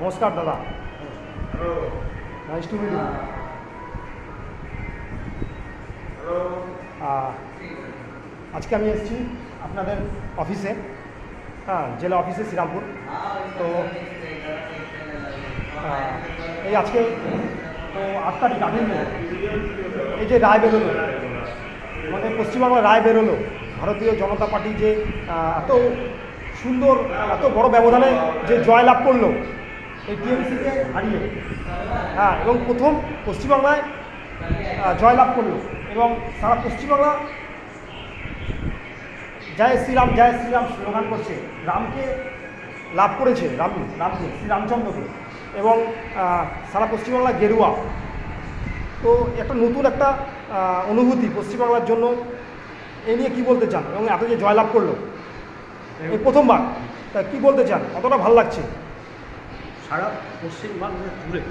নমস্কার দাদা। Hello. Nice to meet you. Hello. আজকে আমি এসেছি আপনাদের অফিসে, জেলা অফিসে শ্রীরামপুর। তো এই আজকে তো 8 তারিখ 8 মে এই যে রায় বেরোলো, মানে পশ্চিমবাংলার রায় বেরোলো, ভারতীয় জনতা পার্টি যে এত সুন্দর এত বড় ব্যবধানে যে জয়লাভ করলো এই টিএমসিকে হারিয়ে, এবং প্রথম পশ্চিমবাংলায় জয়লাভ করলো এবং সারা পশ্চিমবাংলা জয় শ্রীরাম স্লোগান করছে। রামকে লাভ করেছে, রামকে শ্রীরামচন্দ্রকে, এবং সারা পশ্চিমবাংলা গেরুয়া। তো একটা নতুন একটা অনুভূতি পশ্চিমবাংলার জন্য। এই নিয়ে কী বলতে চান? এবং এত যে জয়লাভ করলো এই প্রথমবার, তা কী বলতে চান? কতটা ভালো লাগছে? সারা পশ্চিমবাংলা জুড়ে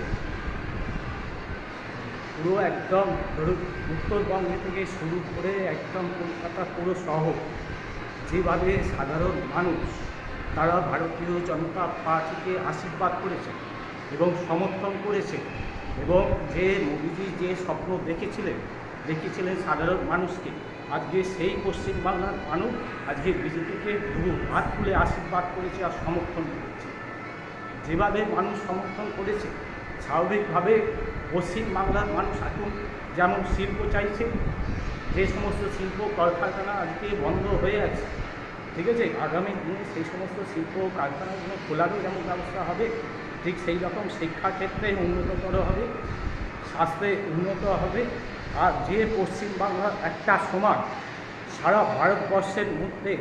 পুরো একদম ধরুন উত্তরবঙ্গে থেকে শুরু করে একদম কলকাতা পুরো শহর, যেভাবে সাধারণ মানুষ তারা ভারতীয় জনতা পার্টিকে আশীর্বাদ করেছে এবং সমর্থন করেছে, এবং যে মোদিজি যে স্বপ্ন দেখেছিলেন সাধারণ মানুষকে, আজকে সেই পশ্চিমবাংলার মানুষ আজকে বিজেপিকে দু হাত তুলে আশীর্বাদ করেছে আর সমর্থন করেছে। যেভাবে মানুষ সমর্থন করেছে, স্বাভাবিকভাবে পশ্চিমবাংলার মানুষ এখন যেমন শিল্প চাইছে, যে সমস্ত শিল্প কলকারখানা আজকে বন্ধ হয়ে আছে, ঠিক আছে, আগামী দিনে সেই সমস্ত শিল্প কারখানাগুলো খোলারও যেমন ব্যবস্থা হবে, ঠিক সেই রকম শিক্ষাক্ষেত্রে উন্নততর হবে, স্বাস্থ্যে উন্নত হবে। আর যে পশ্চিমবাংলার একটা সময় সারা ভারতবর্ষের মধ্যে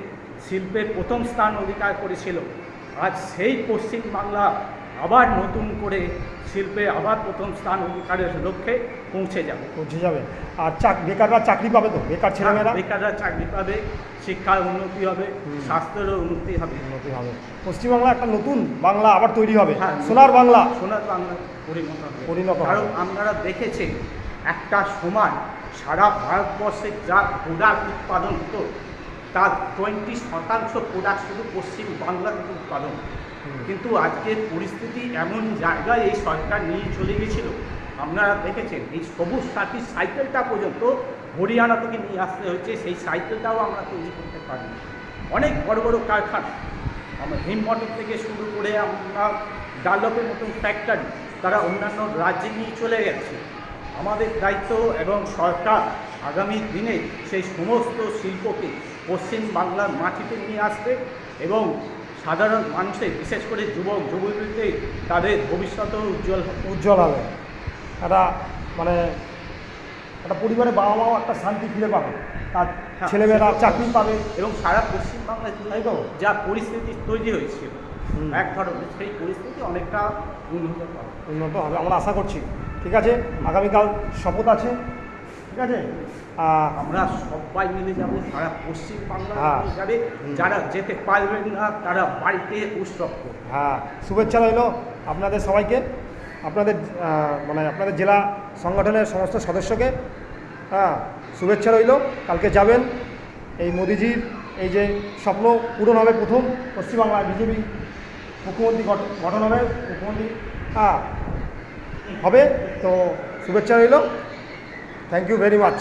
শিল্পের প্রথম স্থান অধিকার করেছিল, আজ সেই পশ্চিমবাংলা আবার নতুন করে শিল্পে আবার প্রথম স্থান অধিকারের লক্ষ্যে পৌঁছে যাবে। আর বেকাররা চাকরি পাবে, তো বেকার ছেলেমেয়েরা বেকাররা চাকরি পাবে, শিক্ষার উন্নতি হবে, স্বাস্থ্যেরও উন্নতি হবে। পশ্চিমবাংলা একটা নতুন বাংলা আবার তৈরি হবে, সোনার বাংলা পরিণত হবে। কারণ আপনারা দেখেছেন একটা সময় সারা ভারতবর্ষে যা প্রোডাক্ট উৎপাদন হতো তার 20% প্রোডাক্ট শুধু পশ্চিমবাংলা থেকে উৎপাদন। কিন্তু আজকের পরিস্থিতি এমন জায়গায় এই সরকার নিয়ে চলে গেছিল, আপনারা দেখেছেন এই সবুজ সাথী সাইকেলটা পর্যন্ত হরিয়ানা থেকে নিয়ে আসতে হয়েছে, সেই সাইকেলটাও আমরা তৈরি করতে পারি। অনেক বড় বড় কারখানা, আমরা হিমমটর থেকে শুরু করে আমরা ডালপের মতন ফ্যাক্টরি তারা অন্যান্য রাজ্যে নিয়ে চলে গেছে। আমাদের দায়িত্ব এবং সরকার আগামী দিনে সেই সমস্ত শিল্পকে পশ্চিমবাংলার মাটিতে নিয়ে আসবে এবং সাধারণ মানুষের, বিশেষ করে যুবক যুবতীদের, তাদের ভবিষ্যতেও উজ্জ্বল হবে। একটা মানে একটা পরিবারে বাবা মাও একটা শান্তি ফিরে পাবে, তার ছেলেমেয়েরা চাকরি পাবে, এবং সারা পশ্চিমবাংলায় যা পরিস্থিতি তৈরি হয়েছিল এক ধরনের, সেই পরিস্থিতি অনেকটা উন্নত হবে আমরা আশা করছি। ঠিক আছে, আগামীকাল শপথ আছে, ঠিক আছে, আমরা সবাই মিলে যাব, সারা পশ্চিমবাংলা যাবে, যারা যেতে পারবেন না তারা বাড়িতে উৎসব করবে। শুভেচ্ছা রইল আপনাদের সবাইকে, আপনাদের আপনাদের জেলা সংগঠনের সমস্ত সদস্যকে শুভেচ্ছা রইল। কালকে যাবেন, এই মোদিজির এই যে স্বপ্ন পূরণ হবে, প্রথম পশ্চিমবাংলায় বিজেপি মুখ্যমন্ত্রী গঠন হবে, মুখ্যমন্ত্রী হবে। তো শুভেচ্ছা রইল। Thank you very much.